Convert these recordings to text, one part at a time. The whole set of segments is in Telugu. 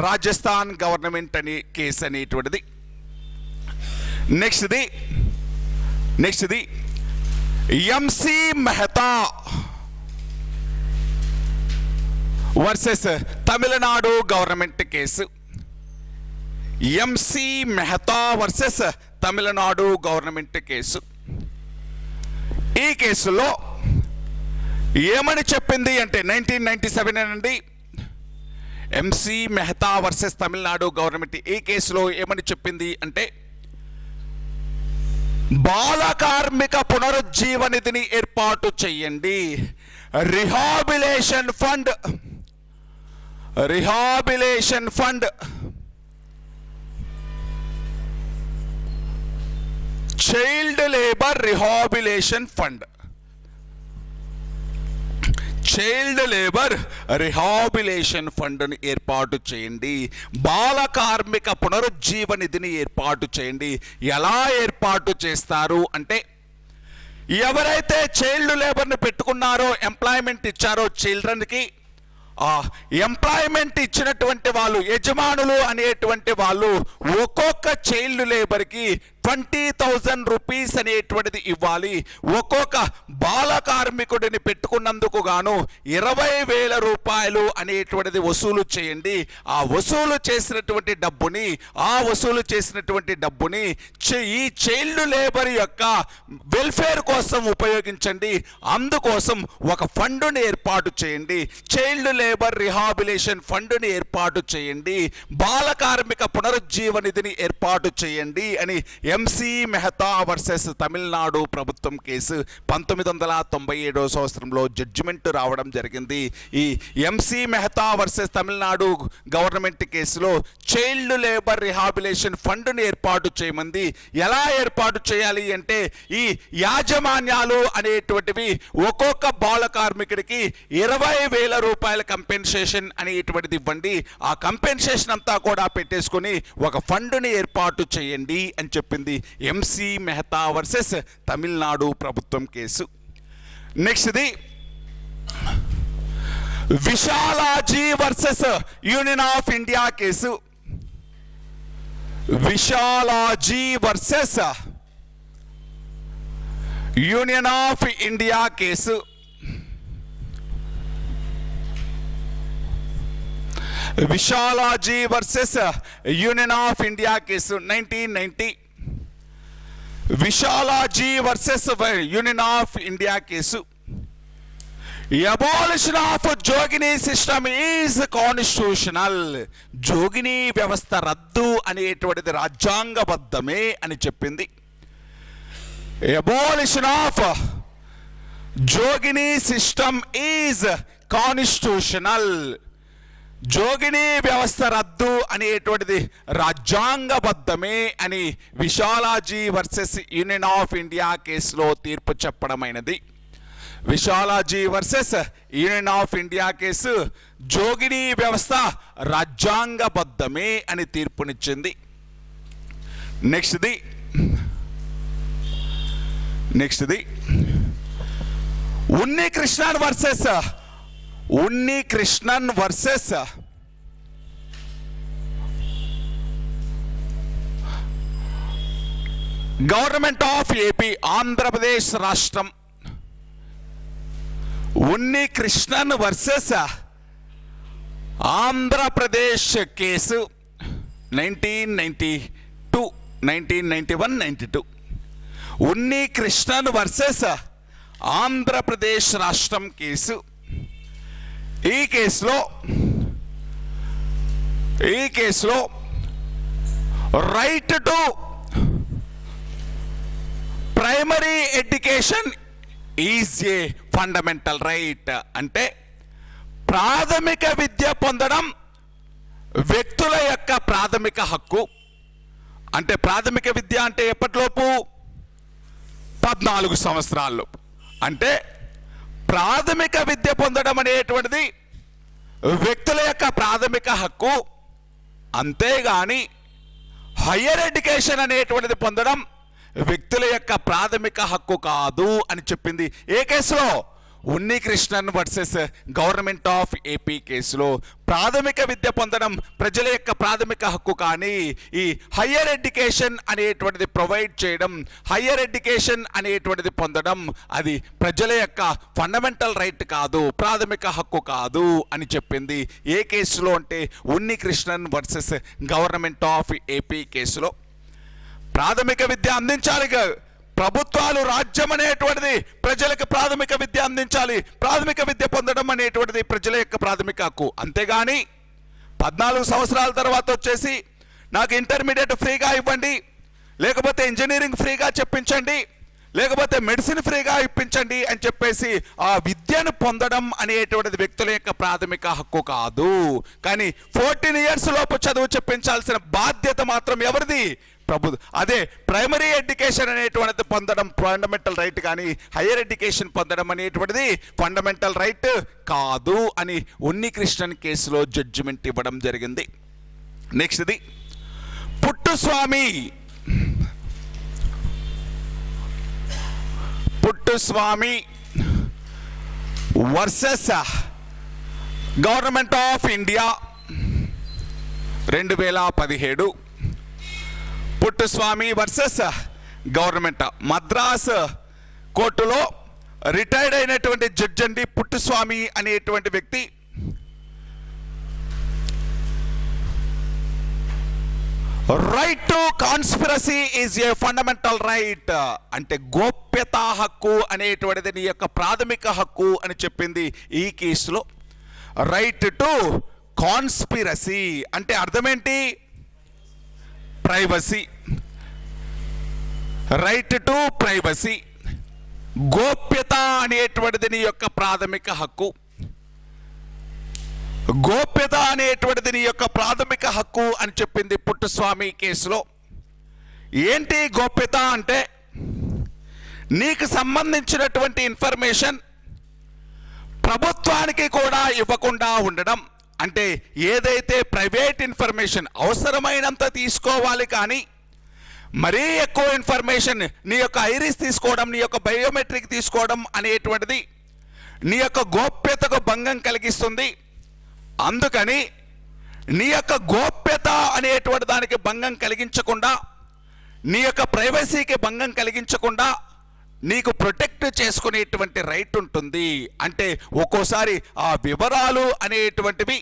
రాజస్థాన్ గవర్నమెంట్ అని కేసు అనేటువంటిది. నెక్స్ట్ది MC Mehta versus Tamil Nadu government case. MC Mehta versus Tamil Nadu government case. ఈ కేసులో ఏమని చెప్పింది అంటే 1997 అండి. MC Mehta versus Tamil Nadu government ఈ కేసులో ఏమని చెప్పింది అంటే బాల కార్మిక పునరుజ్జీవ నిధిని ఏర్పాటు చేయండి. Rehabilitation fund child labour rehabilitation fund ని ఏర్పాటు చేయండి. బాల కార్మిక పునరుజ్జీవ నిధిని ఏర్పాటు చేయండి. ఎలా ఏర్పాటు చేస్తారు అంటే ఎవరైతే చైల్డ్ లేబర్ని పెట్టుకున్నారో, ఎంప్లాయ్మెంట్ ఇచ్చారో చిల్డ్రన్కి, ఎంప్లాయ్మెంట్ ఇచ్చినటువంటి వాళ్ళు యజమానులు అనేటువంటి వాళ్ళు ఒక్కొక్క చైల్డ్ లేబర్కి 20,000 రూపీస్ అనేటువంటిది ఇవ్వాలి. ఒక్కొక్క బాల కార్మికుడిని పెట్టుకున్నందుకు గాను 20,000 రూపాయలు అనేటువంటిది వసూలు చేయండి. ఆ వసూలు చేసినటువంటి డబ్బుని ఈ చైల్డ్ లేబర్ యొక్క వెల్ఫేర్ కోసం ఉపయోగించండి. అందుకోసం ఒక ఫండుని ఏర్పాటు చేయండి. చైల్డ్ లేబర్ రిహాబిలేషన్ ఫండుని ఏర్పాటు చేయండి. బాల కార్మిక పునరుజ్జీవ నిధిని ఏర్పాటు చేయండి అని ఎంసి మెహతా వర్సెస్ తమిళనాడు ప్రభుత్వం కేసు 1997 సంవత్సరంలో జడ్జిమెంట్ రావడం జరిగింది. ఈ ఎంసి మెహతా వర్సెస్ తమిళనాడు గవర్నమెంట్ కేసులో చైల్డ్ లేబర్ రిహాబిలేషన్ ఫండ్ని ఏర్పాటు చేయమంది. ఎలా ఏర్పాటు చేయాలి అంటే ఈ యాజమాన్యాలు అనేటువంటివి ఒక్కొక్క బాల కార్మికుడికి 20,000 రూపాయల కంపెన్సేషన్ అనేటువంటిది ఇవ్వండి. ఆ కంపెన్సేషన్ అంతా కూడా పెట్టేసుకొని ఒక ఫండ్ని ఏర్పాటు చేయండి అని చెప్పింది ఎంసి మెహతా వర్సెస్ తమిళనాడు ప్రభుత్వం కేసు. నెక్స్ట్ది Vishalaji versus union of India case. Vishalaji versus union of India case. Vishalaji versus union of India case 1990. Vishalaji versus union of India case. Abolition of Jogini system is constitutional. Jogini వ్యవస్థ రద్దు అనేటువంటిది రాజ్యాంగబద్ధమే అని చెప్పింది. Abolition of Jogini system is constitutional. Jogini వ్యవస్థ రద్దు అనేటువంటిది రాజ్యాంగబద్ధమే అని Vishalaji versus union of India కేసులో తీర్పు చెప్పడమైనది. Vishalaji versus union of India case జోగిని వ్యవస్థ రాజ్యాంగబద్ధమే అని తీర్పునిచ్చింది. నెక్స్ట్ది Unni Krishnan versus government of AP, Andhra Pradesh రాష్ట్రం. Unni Krishnan versus Andhra Pradesh case 1992, 1991, 92. Unni Krishnan versus Andhra Pradesh రాష్ట్రం కేసు. ఈ కేసులో right to primary education is a fundamental right. అంటే ప్రాథమిక విద్య పొందడం వ్యక్తుల యొక్క ప్రాథమిక హక్కు. అంటే ప్రాథమిక విద్య అంటే ఎప్పటిలోపు 14 సంవత్సరాల్లో. అంటే ప్రాథమిక విద్య పొందడం అనేటువంటిది వ్యక్తుల యొక్క ప్రాథమిక హక్కు. అంతేగాని హయ్యర్ ఎడ్యుకేషన్ అనేటువంటిది పొందడం వ్యక్తుల యొక్క ప్రాథమిక హక్కు కాదు అని చెప్పింది. ఏ కేసులో? Unnikrishnan versus government of AP కేసులో ప్రాథమిక విద్య పొందడం ప్రజల యొక్క ప్రాథమిక హక్కు, కానీ ఈ హయ్యర్ ఎడ్యుకేషన్ అనేటువంటిది ప్రొవైడ్ చేయడం, హయ్యర్ ఎడ్యుకేషన్ అనేటువంటిది పొందడం అది ప్రజల యొక్క ఫండమెంటల్ రైట్ కాదు, ప్రాథమిక హక్కు కాదు అని చెప్పింది. ఏ కేసులో అంటే Unnikrishnan versus government of AP కేసులో. ప్రాథమిక విద్య అందించాలి, ప్రభుత్వాలు, రాజ్యం అనేటువంటిది ప్రజలకు ప్రాథమిక విద్య అందించాలి, ప్రాథమిక విద్య పొందడం అనేటువంటిది ప్రజల యొక్క ప్రాథమిక హక్కు. అంతేగాని 14 సంవత్సరాల తర్వాత వచ్చేసి నాకు ఇంటర్మీడియట్ ఫ్రీగా ఇవ్వండి, లేకపోతే ఇంజనీరింగ్ ఫ్రీగా చెప్పించండి, లేకపోతే మెడిసిన్ ఫ్రీగా ఇప్పించండి అని చెప్పేసి ఆ విద్యను పొందడం అనేటువంటిది వ్యక్తుల యొక్క ప్రాథమిక హక్కు కాదు. కానీ 14 ఇయర్స్ లోపు చదువు చెప్పించాల్సిన బాధ్యత మాత్రం ఎవరిది? అదే ప్రైమరీ ఎడ్యుకేషన్ అనేటువంటిది పొందడం ఫండమెంటల్ రైట్, కానీ హైయర్ ఎడ్యుకేషన్ పొందడం అనేటువంటిది ఫండమెంటల్ రైట్ కాదు అని ఉన్నికృష్ణన్ కేసులో జడ్జిమెంట్ ఇవ్వడం జరిగింది. నెక్స్ట్ది Puttaswamy versus government of India 2017. Puttaswamy versus government. Madras కోర్టులో రిటైర్డ్ అయినటువంటి జడ్జి అండి పుట్టుస్వామి అనేటువంటి వ్యక్తి. Right to conspiracy is a fundamental right అంటే గోప్యతా హక్కు అనేటువంటిది నీ యొక్క ప్రాథమిక హక్కు అని చెప్పింది ఈ కేసులో. రైట్ టు కాన్స్పిరసీ అంటే అర్థమేంటి? ప్రైవసీ. రైట్ టు ప్రైవసీ, గోప్యత అనేటువంటిది నీ యొక్క ప్రాథమిక హక్కు. గోప్యత అనేటువంటిది నీ యొక్క ప్రాథమిక హక్కు అని చెప్పింది పుట్టుస్వామి కేసులో. ఏంటి గోప్యత అంటే? నీకు సంబంధించినటువంటి ఇన్ఫర్మేషన్ ప్రభుత్వానికి కూడా ఇవ్వకుండా ఉండడం. అంటే ఏదైతే ప్రైవేట్ ఇన్ఫర్మేషన్ అవసరమైనంత తీసుకోవాలి, కానీ మరీ ఎక్కువ ఇన్ఫర్మేషన్ నీ యొక్క ఐరిస్ తీసుకోవడం, నీ యొక్క బయోమెట్రిక్ తీసుకోవడం అనేటువంటిది నీ యొక్క గోప్యతకు భంగం కలిగిస్తుంది. అందుకని నీ యొక్క గోప్యత అనేటువంటి దానికి భంగం కలిగించకుండా, నీ యొక్క ప్రైవసీకి భంగం కలిగించకుండా నీకు ప్రొటెక్ట్ చేసుకునేటువంటి రైట్ ఉంటుంది. అంటే ఒక్కోసారి ఆ వివరాలు అనేటువంటివి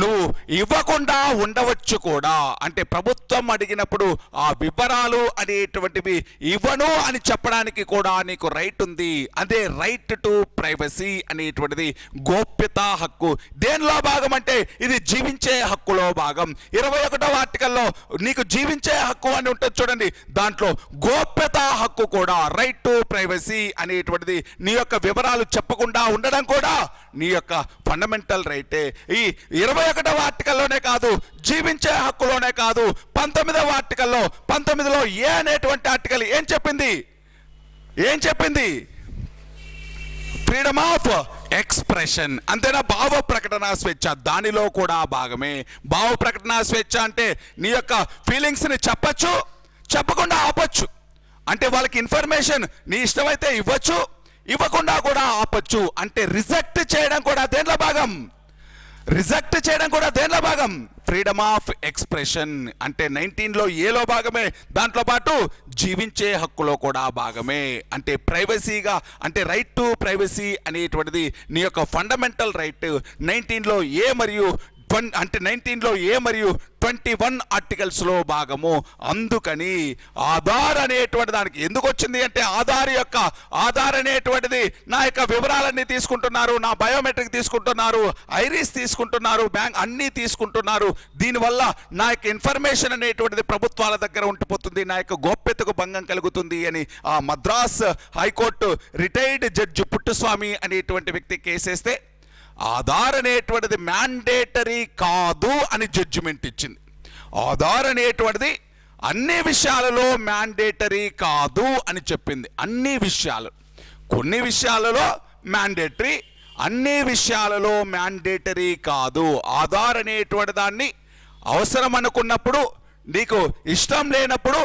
నువ్వు ఇవ్వకుండా ఉండవచ్చు కూడా. అంటే ప్రభుత్వం అడిగినప్పుడు ఆ వివరాలు అనేటువంటివి ఇవ్వను అని చెప్పడానికి కూడా నీకు రైట్ ఉంది. అదే రైట్ టు ప్రైవసీ అనేటువంటిది గోప్యతా హక్కు. దేనిలో భాగం అంటే ఇది జీవించే హక్కులో భాగం. 21వ ఆర్టికల్లో నీకు జీవించే హక్కు అని ఉంటుంది చూడండి, దాంట్లో గోప్యతా హక్కు కూడా రైట్ టు ప్రైవసీ అనేటువంటిది నీ యొక్క వివరాలు చెప్పకుండా ఉండడం కూడా నీ యొక్క ఫండమెంటల్ రైటే. ఈ 21వ ఆర్టికల్లోనే కాదు, జీవించే హక్కులోనే కాదు, 19వ ఆర్టికల్లో 19లో ఏ అనేటువంటి ఆర్టికల్ ఏం చెప్పింది? Freedom of expression. అంతేనా? భావ ప్రకటన స్వేచ్ఛ దానిలో కూడా భాగమే. భావ ప్రకటన స్వేచ్ఛ అంటే నీ యొక్క ఫీలింగ్స్ని చెప్పచ్చు, చెప్పకుండా ఆపచ్చు. అంటే వాళ్ళకి ఇన్ఫర్మేషన్ నీ ఇష్టమైతే ఇవ్వచ్చు, ఇవ్వకుండా కూడా ఆపచ్చు. అంటే రిజెక్ట్ చేయడం కూడా దేంట్లో భాగం? ఫ్రీడమ్ ఆఫ్ ఎక్స్ప్రెషన్ అంటే 19లో ఏలో భాగమే, దాంట్లో పాటు జీవించే హక్కులో కూడా భాగమే. అంటే ప్రైవసీగా అంటే రైట్ టు ప్రైవసీ అనేటువంటిది నీ యొక్క ఫండమెంటల్ రైట్. 19లో ఏ మరియు 21 ఆర్టికల్స్లో భాగము. అందుకని ఆధార్ అనేటువంటి దానికి ఎందుకు వచ్చింది అంటే ఆధార్ అనేటువంటిది నా యొక్క వివరాలన్నీ తీసుకుంటున్నారు, నా బయోమెట్రిక్ తీసుకుంటున్నారు, ఐరిస్ తీసుకుంటున్నారు, బ్యాంక్ అన్నీ తీసుకుంటున్నారు. దీనివల్ల నా యొక్క ఇన్ఫర్మేషన్ అనేటువంటిది ప్రభుత్వాల దగ్గర ఉండిపోతుంది, నా యొక్క గోప్యతకు భంగం కలుగుతుంది అని ఆ Madras high court retired judge Puttaswamy అనేటువంటి వ్యక్తి కేసేస్తే ఆధార్ అనేటువంటిది మ్యాండేటరీ కాదు అని జడ్జిమెంట్ ఇచ్చింది. ఆధార్ అనేటువంటిది అన్ని విషయాలలో మ్యాండేటరీ కాదు అని చెప్పింది. అన్ని విషయాలు, కొన్ని విషయాలలో మ్యాండేటరీ, అన్ని విషయాలలో మ్యాండేటరీ కాదు. ఆధార్ అనేటువంటి దాన్ని అవసరం అనుకున్నప్పుడు, నీకు ఇష్టం లేనప్పుడు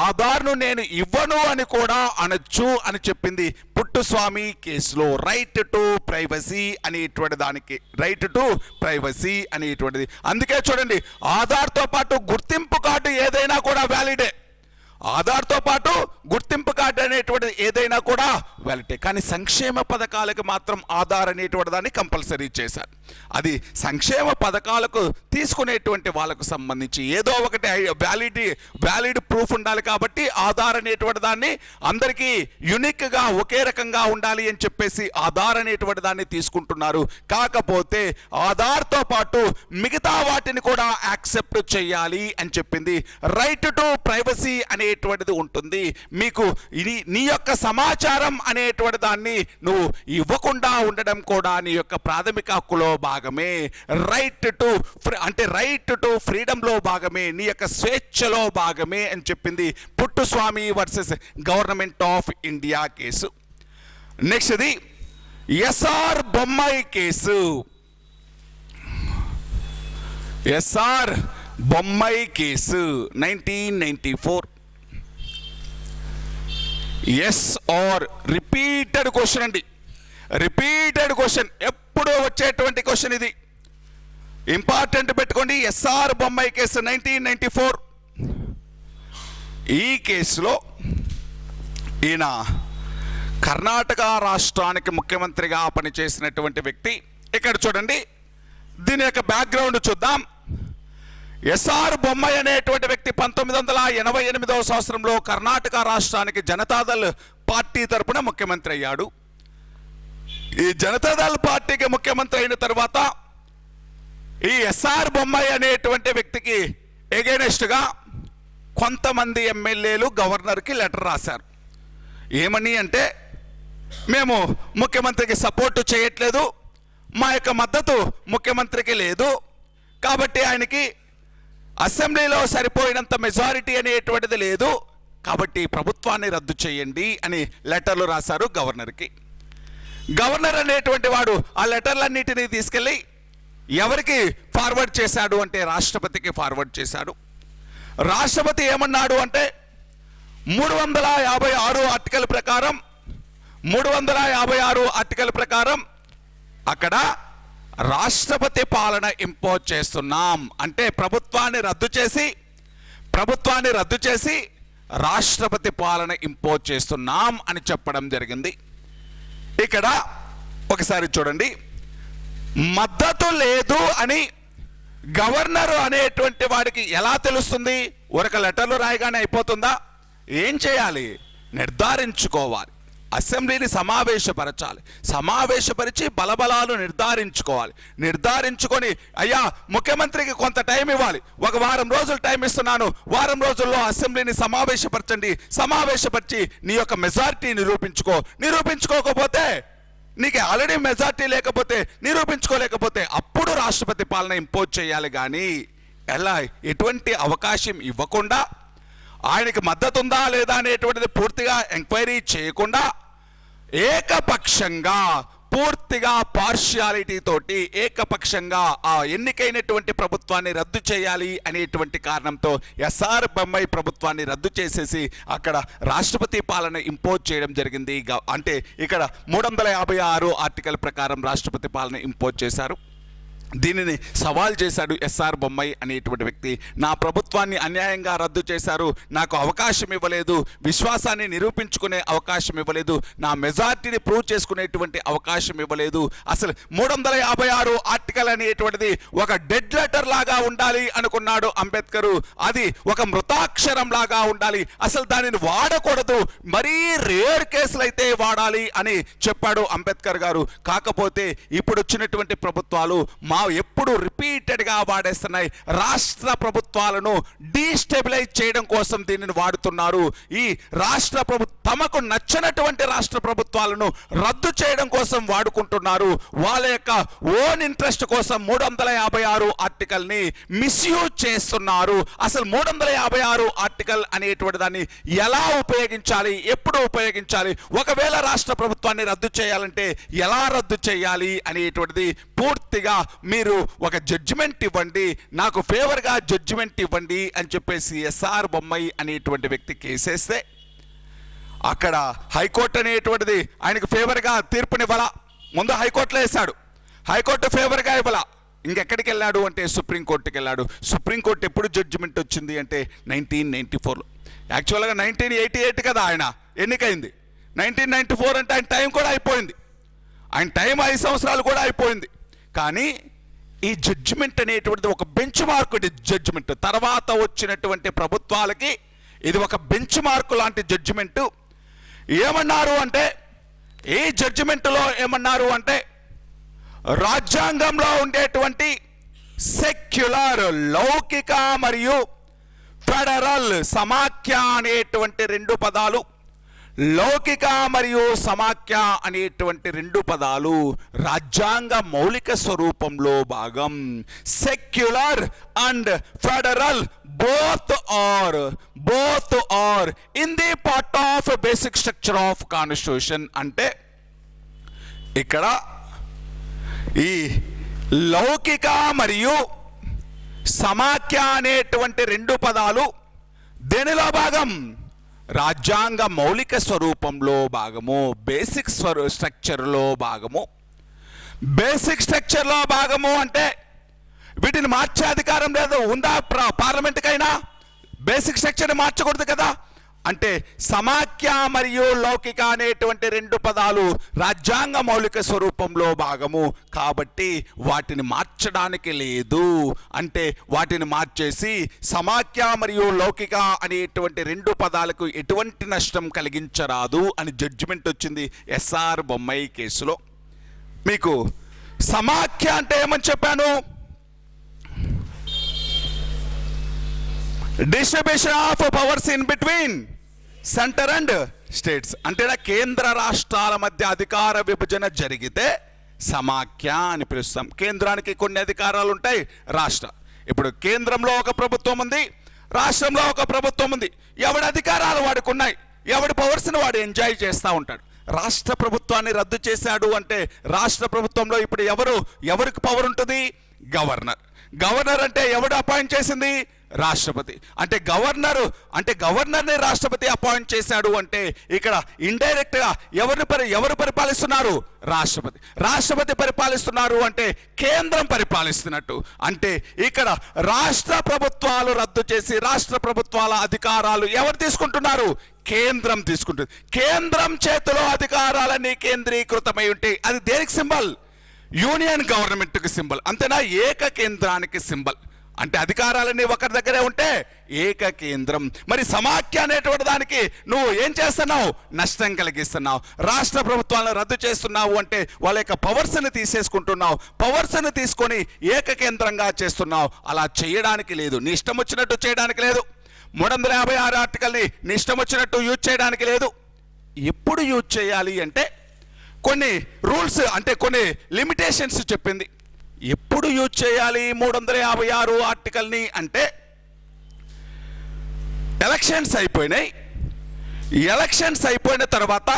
ఆధార్ను నేను ఇవ్వను అని కూడా అనొచ్చు అని చెప్పింది పుట్టుస్వామి కేసులో. రైట్ టు ప్రైవసీ అనేటువంటి దానికి, రైట్ టు ప్రైవసీ అనేటువంటిది. అందుకే చూడండి, ఆధార్తో పాటు గుర్తింపు కార్డు ఏదైనా కూడా వ్యాలిడే. ఆధార్తో పాటు గుర్తింపు కార్డు అనేటువంటిది ఏదైనా కూడా వ్యాలిడే. కానీ సంక్షేమ పథకాలకు మాత్రం ఆధార్ అనేటువంటి దాన్ని కంపల్సరీ చేశారు. అది సంక్షేమ పథకాలకు తీసుకునేటువంటి వాళ్ళకు సంబంధించి ఏదో ఒకటి వ్యాలిడ్ ప్రూఫ్ ఉండాలి కాబట్టి ఆధార్ అనేటువంటి దాన్ని అందరికీ యునిక్గా ఒకే రకంగా ఉండాలి అని చెప్పేసి ఆధార్ అనేటువంటి దాన్ని తీసుకుంటున్నారు. కాకపోతే ఆధార్తో పాటు మిగతా వాటిని కూడా యాక్సెప్ట్ చేయాలి అని చెప్పింది. రైట్ టు ప్రైవసీ అనేటువంటిది ఉంటుంది. మీకు ఇది నీ యొక్క సమాచారం అనేటువంటి దాన్ని నువ్వు ఇవ్వకుండా ఉండడం కూడా నీ యొక్క ప్రాథమిక హక్కులో భాగమే. రైట్ టు ఫ్రీడంలో భాగమే, నీ యొక్క స్వేచ్ఛలో భాగమే అని చెప్పింది Puttaswamy versus government of India case. Next ఇది SR Bommai case. SR Bommai case 1994. S R repeated question అండి, రిపీటెడ్ క్వశ్చన్, ఎప్పుడూ వచ్చేటువంటి క్వశ్చన్ ఇది. ఇంపార్టెంట్ పెట్టుకోండి. SR Bommai case 1994. ఈ కేసులో ఈయన కర్ణాటక రాష్ట్రానికి ముఖ్యమంత్రిగా పనిచేసినటువంటి వ్యక్తి. ఇక్కడ చూడండి, దీని యొక్క బ్యాక్గ్రౌండ్ చూద్దాం. ఎస్ఆర్ బొమ్మాయి అనేటువంటి వ్యక్తి 1988వ సంవత్సరంలో కర్ణాటక రాష్ట్రానికి జనతాదళ్ పార్టీ తరపున ముఖ్యమంత్రి అయ్యాడు. ఈ జనతాదళ్ పార్టీకి ముఖ్యమంత్రి అయిన తర్వాత ఈ ఎస్ఆర్ బొమ్మాయి అనేటువంటి వ్యక్తికి ఎగెనెస్ట్గా కొంతమంది ఎమ్మెల్యేలు గవర్నర్కి లెటర్ రాశారు. ఏమని అంటే, మేము ముఖ్యమంత్రికి సపోర్టు చేయట్లేదు, మా యొక్క మద్దతు ముఖ్యమంత్రికి లేదు, కాబట్టి ఆయనకి అసెంబ్లీలో సరిపోయినంత మెజారిటీ అనేటువంటిది లేదు, కాబట్టి ప్రభుత్వాన్ని రద్దు చేయండి అని లెటర్లు రాశారు గవర్నర్కి. గవర్నర్ అనేటువంటి వాడు ఆ లెటర్లన్నిటినీ తీసుకెళ్ళి ఎవరికి ఫార్వర్డ్ చేశాడు అంటే రాష్ట్రపతికి ఫార్వర్డ్ చేశాడు. రాష్ట్రపతి ఏమన్నాడు అంటే 356 ఆర్టికల్ ప్రకారం 356 ఆర్టికల్ ప్రకారం అక్కడ రాష్ట్రపతి పాలన ఇంపోజ్ చేస్తున్నాం అంటే ప్రభుత్వాన్ని రద్దు చేసి రాష్ట్రపతి పాలన ఇంపోజ్ చేస్తున్నాం అని చెప్పడం జరిగింది. ఇక్కడ ఒకసారి చూడండి, మద్దతు లేదు అని గవర్నర్ అనేటువంటి వాడికి ఎలా తెలుస్తుంది? ఒక లెటర్లు రాయగానే అయిపోతుందా? ఏం చేయాలి? నిర్ధారించుకోవాలి. అసెంబ్లీని సమావేశపరిచి బలబలాలు నిర్ధారించుకొని అయ్యా ముఖ్యమంత్రికి కొంత టైం ఇవ్వాలి, ఒక వారం రోజులు టైం ఇస్తున్నాను, వారం రోజుల్లో అసెంబ్లీని సమావేశపరిచి నీ యొక్క మెజారిటీ నిరూపించుకోకపోతే, నీకు ఆల్రెడీ మెజారిటీ నిరూపించుకోలేకపోతే అప్పుడు రాష్ట్రపతి పాలన ఇంపోజ్ చేయాలి. కానీ ఎలా ఎటువంటి అవకాశం ఇవ్వకుండా, ఆయనకి మద్దతు ఉందా లేదా అనేటువంటిది పూర్తిగా ఎంక్వైరీ చేయకుండా ఏకపక్షంగా పూర్తిగా పార్షియాలిటీ తోటి ఏకపక్షంగా ఆ ఎన్నికైనటువంటి ప్రభుత్వాన్ని రద్దు చేయాలి అనేటువంటి కారణంతో ఎస్ఆర్ బొమ్మాయి ప్రభుత్వాన్ని రద్దు చేసేసి అక్కడ రాష్ట్రపతి పాలన ఇంపోజ్ చేయడం జరిగింది. అంటే ఇక్కడ 356 ఆర్టికల్ ప్రకారం రాష్ట్రపతి పాలన ఇంపోజ్ చేశారు. దీనిని సవాల్ చేశాడు ఎస్ఆర్ బొమ్మాయి అనేటువంటి వ్యక్తి. నా ప్రభుత్వాన్ని అన్యాయంగా రద్దు చేశారు, నాకు అవకాశం ఇవ్వలేదు, విశ్వాసాన్ని నిరూపించుకునే అవకాశం ఇవ్వలేదు, నా మెజార్టీని ప్రూవ్ చేసుకునేటువంటి అవకాశం ఇవ్వలేదు. అసలు 356 ఆర్టికల్ అనేటువంటిది ఒక డెడ్ లెటర్ లాగా ఉండాలి అనుకున్నాడు అంబేద్కర్. అది ఒక మృతాక్షరం లాగా ఉండాలి, అసలు దానిని వాడకూడదు, మరీ రేర్ కేసులు అయితే వాడాలి అని చెప్పాడు అంబేద్కర్ గారు. కాకపోతే ఇప్పుడు వచ్చినటువంటి ప్రభుత్వాలు ఎప్పుడు రిపీటెడ్గా వాడేస్తున్నాయి. రాష్ట్ర ప్రభుత్వాలను డీస్టెబిలైజ్ చేయడం కోసం దీనిని వాడుతున్నారు. ఈ రాష్ట్ర తమకు నచ్చినటువంటి రాష్ట్ర ప్రభుత్వాలను రద్దు చేయడం కోసం వాడుకుంటున్నారు. వాళ్ళ యొక్క ఓన్ ఇంట్రెస్ట్ కోసం 356 ఆర్టికల్ని మిస్యూజ్ చేస్తున్నారు. అసలు 356 ఆర్టికల్ అనేటువంటి దాన్ని ఎలా ఉపయోగించాలి, ఎప్పుడు ఉపయోగించాలి, ఒకవేళ రాష్ట్ర ప్రభుత్వాన్ని రద్దు చేయాలంటే ఎలా రద్దు చేయాలి అనేటువంటిది పూర్తిగా మీరు ఒక జడ్జిమెంట్ ఇవ్వండి, నాకు ఫేవర్గా జడ్జిమెంట్ ఇవ్వండి అని చెప్పేసి ఎస్ఆర్ బొమ్మాయి అనేటువంటి వ్యక్తి కేసేస్తే అక్కడ హైకోర్టు అనేటువంటిది ఆయనకు ఫేవర్గా తీర్పునివ్వాల. ముందు హైకోర్టులో వేశాడు, హైకోర్టు ఫేవర్గా ఇవ్వాల. ఇంకెక్కడికి వెళ్ళాడు అంటే సుప్రీంకోర్టుకి వెళ్ళాడు. సుప్రీంకోర్టు ఎప్పుడు జడ్జిమెంట్ వచ్చింది అంటే 1994లో. యాక్చువల్గా 1988 కదా ఆయన ఎన్నికైంది. 1994 అంటే ఆయన టైం కూడా అయిపోయింది, ఆయన టైం 5 సంవత్సరాలు కూడా అయిపోయింది. కానీ ఈ జడ్జిమెంట్ అనేటువంటిది ఒక బెంచ్ మార్క్ జడ్జిమెంట్. తర్వాత వచ్చినటువంటి ప్రభుత్వాలకి ఇది ఒక బెంచ్ మార్క్ లాంటి జడ్జిమెంటు. ఏమన్నారు అంటే, ఈ జడ్జిమెంట్లో ఏమన్నారు అంటే, రాజ్యాంగంలో ఉండేటువంటి సెక్యులర్ లౌకిక మరియు ఫెడరల్ సమాఖ్య అనేటువంటి 2 పదాలు, లౌకిక మరియు సమాఖ్య అనేటువంటి 2 పదాలు రాజ్యాంగ మౌలిక స్వరూపంలో భాగం. Secular and federal both are in the part of basic structure of constitution. అంటే ఇక్కడ ఈ లౌకిక మరియు సమాఖ్య అనేటువంటి 2 పదాలు దేనిలో భాగం? రాజ్యాంగ మౌలిక స్వరూపంలో భాగము, బేసిక్ స్ట్రక్చర్లో భాగము. బేసిక్ స్ట్రక్చర్లో భాగము అంటే వీటిని మార్చే అధికారం లేదు, ఉందా పార్లమెంట్కైనా? బేసిక్ స్ట్రక్చర్ని మార్చకూడదు కదా. అంటే సమాఖ్య మరియు లౌకిక అనేటువంటి 2 పదాలు రాజ్యాంగ మౌలిక స్వరూపంలో భాగము కాబట్టి వాటిని మార్చడానికి లేదు. అంటే వాటిని మార్చేసి సమాఖ్య మరియు లౌకిక అనేటువంటి 2 పదాలకు ఎటువంటి నష్టం కలిగించరాదు అని జడ్జిమెంట్ వచ్చింది ఎస్ఆర్ బొమ్మాయి కేసులో. మీకు సమాఖ్య అంటే ఏమని చెప్పాను? Distribution of powers in between centre and states. అంటే కేంద్ర రాష్ట్రాల మధ్య అధికార విభజన జరిగితే సమాఖ్య అని పిలుస్తాం. కేంద్రానికి కొన్ని అధికారాలు ఉంటాయి, ఇప్పుడు కేంద్రంలో ఒక ప్రభుత్వం ఉంది, రాష్ట్రంలో ఒక ప్రభుత్వం ఉంది. ఎవడి అధికారాలు వాడికి ఉన్నాయి, ఎవడి పవర్స్ని వాడు ఎంజాయ్ చేస్తూ ఉంటాడు. రాష్ట్ర ప్రభుత్వాన్ని రద్దు చేశాడు అంటే రాష్ట్ర ప్రభుత్వంలో ఇప్పుడు ఎవరికి పవర్ ఉంటుంది? గవర్నర్. గవర్నర్ అంటే ఎవడు అపాయింట్ చేసింది? రాష్ట్రపతి. అంటే గవర్నర్ని రాష్ట్రపతి అపాయింట్ చేశాడు అంటే ఇక్కడ ఇండైరెక్ట్గా ఎవరు పరిపాలిస్తున్నారు? రాష్ట్రపతి పరిపాలిస్తున్నారు అంటే కేంద్రం పరిపాలిస్తున్నట్టు. అంటే ఇక్కడ రాష్ట్ర ప్రభుత్వాలు రద్దు చేసి రాష్ట్ర ప్రభుత్వాల అధికారాలు ఎవరు తీసుకుంటున్నారు? కేంద్రం తీసుకుంటుంది. కేంద్రం చేతిలో అధికారాలన్నీ కేంద్రీకృతమై ఉంటే అది దేనికి సింబల్? యూనియన్ గవర్నమెంట్కి సింబల్. అంతేనా? ఏక కేంద్రానికి సింబల్. అంటే అధికారాలన్నీ ఒకరి దగ్గరే ఉంటే ఏక కేంద్రం. మరి సమాఖ్య అనేటువంటి దానికి నువ్వు ఏం చేస్తున్నావు? నష్టం కలిగిస్తున్నావు. రాష్ట్ర ప్రభుత్వాలను రద్దు చేస్తున్నావు అంటే వాళ్ళ యొక్క పవర్స్ని తీసేసుకుంటున్నావు. పవర్స్ని తీసుకొని ఏక కేంద్రంగా చేస్తున్నావు. అలా చేయడానికి లేదు, నీ ఇష్టం వచ్చినట్టు చేయడానికి లేదు. 356 ఆర్టికల్ని నీ ఇష్టం వచ్చినట్టు యూజ్ చేయడానికి లేదు. ఎప్పుడు యూజ్ చేయాలి అంటే కొన్ని రూల్స్, అంటే కొన్ని లిమిటేషన్స్ చెప్పింది. ఎప్పుడు యూజ్ చేయాలి 356 ఆర్టికల్ని అంటే ఎలక్షన్స్ అయిపోయినాయి. ఎలక్షన్స్ అయిపోయిన తర్వాత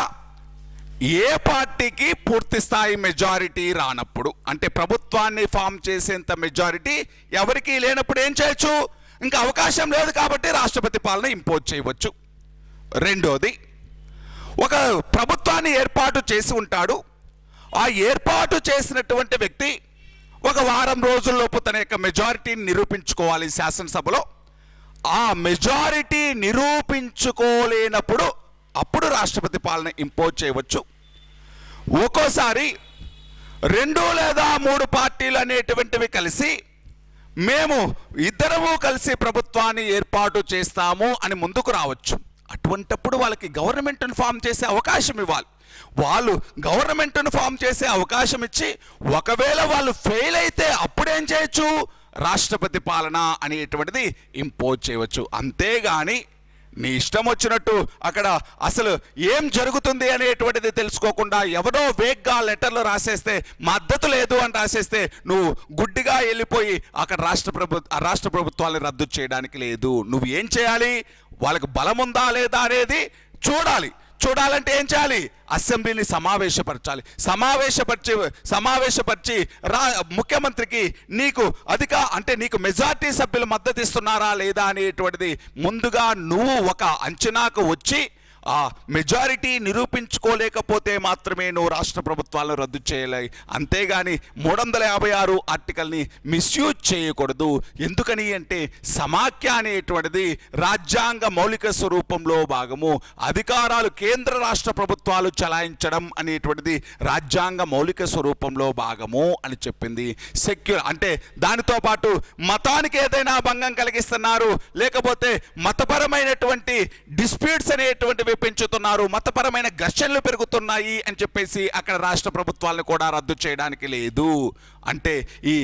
ఏ పార్టీకి పూర్తి స్థాయి మెజారిటీ రానప్పుడు, అంటే ప్రభుత్వాన్ని ఫామ్ చేసేంత మెజారిటీ ఎవరికి లేనప్పుడు ఏం చేయొచ్చు? ఇంకా అవకాశం లేదు కాబట్టి రాష్ట్రపతి పాలన ఇంపోజ్ చేయవచ్చు. రెండోది, ఒక ప్రభుత్వాన్ని ఏర్పాటు చేసి ఉంటాడు. ఆ ఏర్పాటు చేసినటువంటి వ్యక్తి ఒక వారం రోజుల్లోపు తన యొక్క మెజారిటీని నిరూపించుకోవాలి శాసనసభలో. ఆ మెజారిటీ నిరూపించుకోలేనప్పుడు అప్పుడు రాష్ట్రపతి పాలన ఇంపోజ్ చేయవచ్చు. ఒక్కోసారి 2 లేదా 3 పార్టీలు అనేటువంటివి కలిసి మేము ఇద్దరము కలిసి ప్రభుత్వాన్ని ఏర్పాటు చేస్తాము అని ముందుకు రావచ్చు. అటువంటప్పుడు వాళ్ళకి గవర్నమెంట్ను ఫామ్ చేసే అవకాశం ఇవ్వాలి. వాళ్ళు గవర్నమెంట్ను ఫామ్ చేసే అవకాశం ఇచ్చి ఒకవేళ వాళ్ళు ఫెయిల్ అయితే అప్పుడేం చేయొచ్చు? రాష్ట్రపతి పాలన అనేటువంటిది ఇంపోజ్ చేయవచ్చు. అంతేగాని నీ ఇష్టం వచ్చినట్టు అక్కడ అసలు ఏం జరుగుతుంది అనేటువంటిది తెలుసుకోకుండా ఎవరో వేగ్గా లెటర్లు రాసేస్తే, మద్దతు లేదు అని రాసేస్తే నువ్వు గుడ్డిగా వెళ్ళిపోయి అక్కడ రాష్ట్ర ప్రభుత్వాన్ని రద్దు చేయడానికి లేదు. నువ్వు ఏం చేయాలి? వాళ్ళకి బలం ఉందా లేదా అనేది చూడాలి. చూడాలంటే ఏం చేయాలి? అసెంబ్లీని సమావేశపరిచి ముఖ్యమంత్రికి నీకు నీకు మెజారిటీ సభ్యులు మద్దతు ఇస్తున్నారా లేదా అనేటువంటిది ముందుగా నువ్వు ఒక అంచనాకు వచ్చి ఆ మెజారిటీ నిరూపించుకోలేకపోతే మాత్రమే నువ్వు రాష్ట్ర ప్రభుత్వాలను రద్దు చేయలేవు. అంతేగాని 356 ఆర్టికల్ని మిస్యూజ్ చేయకూడదు. ఎందుకని అంటే సమాఖ్య అనేటువంటిది రాజ్యాంగ మౌలిక స్వరూపంలో భాగము. అధికారాలు కేంద్ర రాష్ట్ర ప్రభుత్వాలు చలాయించడం అనేటువంటిది రాజ్యాంగ మౌలిక స్వరూపంలో భాగము అని చెప్పింది. సెక్యులర్ అంటే దానితో పాటు మతానికి ఏదైనా భంగం కలిగిస్తున్నారు, లేకపోతే మతపరమైనటువంటి డిస్ప్యూట్స్ అనేటువంటివి పెంచుతున్నారు, మతపరమైన ఘర్షణలు పెరుగుతున్నాయి అని చెప్పేసి అక్కడ రాష్ట్ర ప్రభుత్వాలను కూడా రద్దు చేయడానికి లేదు. అంటే ఈ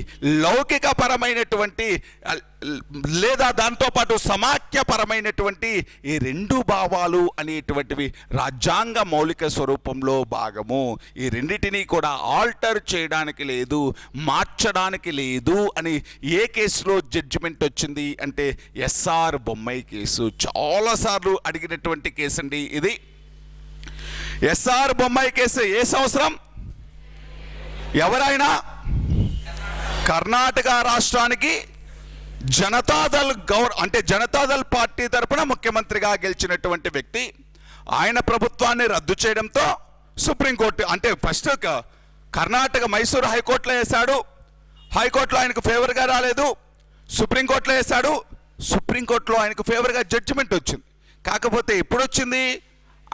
లౌకిక పరమైనటువంటి లేదా దాంతోపాటు సమాఖ్యపరమైనటువంటి ఈ రెండు భావాలు అనేటువంటివి రాజ్యాంగ మౌలిక స్వరూపంలో భాగము. ఈ రెండింటినీ కూడా ఆల్టర్ చేయడానికి లేదు, మార్చడానికి లేదు అని ఏ కేసులో జడ్జిమెంట్ వచ్చింది అంటే ఎస్ఆర్ బొమ్మాయి కేసు. చాలాసార్లు అడిగినటువంటి కేసు అండి ఇది. ఎస్ఆర్ బొమ్మాయి కేసు ఏ సంవత్సరం? ఎవరైనా కర్ణాటక రాష్ట్రానికి జనతాదళ్ జనతాదళ్ పార్టీ తరపున ముఖ్యమంత్రిగా గెలిచినటువంటి వ్యక్తి. ఆయన ప్రభుత్వాన్ని రద్దు చేయడంతో సుప్రీంకోర్టు ఫస్ట్ కర్ణాటక మైసూరు హైకోర్టులో వేశాడు. హైకోర్టులో ఆయనకు ఫేవర్గా రాలేదు. సుప్రీంకోర్టులో వేశాడు. సుప్రీంకోర్టులో ఆయనకు ఫేవర్గా జడ్జిమెంట్ వచ్చింది. కాకపోతే ఎప్పుడు వచ్చింది?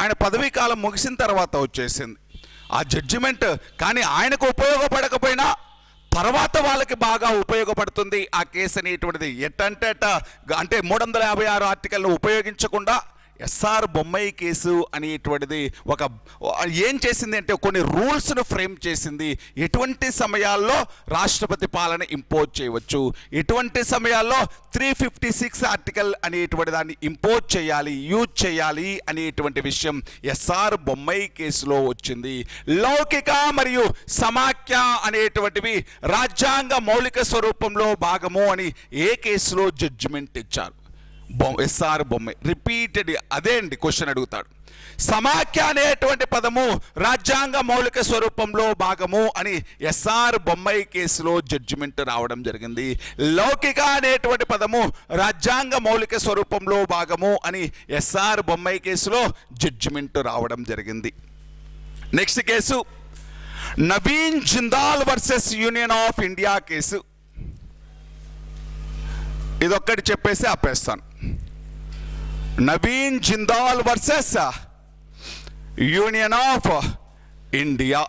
ఆయన పదవీ కాలం ముగిసిన తర్వాత వచ్చేసింది ఆ జడ్జిమెంట్. కానీ ఆయనకు ఉపయోగపడకపోయినా తర్వాత వాళ్ళకి బాగా ఉపయోగపడుతుంది ఆ కేసు అనేటువంటిది. ఎట్టంటే 356 ఆర్టికల్ను ఉపయోగించకుండా ఎస్ఆర్ బొమ్మాయి కేసు అనేటువంటిది ఏం చేసింది అంటే కొన్ని రూల్స్ను ఫ్రేమ్ చేసింది. ఎటువంటి సమయాల్లో రాష్ట్రపతి పాలన ఇంపోజ్ చేయవచ్చు, ఎటువంటి సమయాల్లో 356 ఆర్టికల్ అనేటువంటి దాన్ని ఇంపోజ్ చేయాలి, యూజ్ చేయాలి అనేటువంటి విషయం ఎస్ఆర్ బొమ్మాయి కేసులో వచ్చింది. లౌకిక మరియు సమాఖ్య అనేటువంటివి రాజ్యాంగ మౌలిక స్వరూపంలో భాగము అని ఏ కేసులో జడ్జిమెంట్ ఇచ్చారు? ఎస్ఆర్ బొమ్మాయి. రిపీటెడ్ అదే అండి క్వశ్చన్ అడుగుతాడు. సమాఖ్య అనేటువంటి పదము రాజ్యాంగ మౌలిక స్వరూపంలో భాగము అని ఎస్ఆర్ బొమ్మాయి కేసులో జడ్జిమెంట్ రావడం జరిగింది. లౌకిక అనేటువంటి పదము రాజ్యాంగ మౌలిక స్వరూపంలో భాగము అని ఎస్ఆర్ బొమ్మాయి కేసులో జడ్జిమెంట్ రావడం జరిగింది. Next case Naveen Jindal versus union of India case. ఇదొక్కటి చెప్పేసి ఆపేస్తాను. Naveen Jindal versus union of India.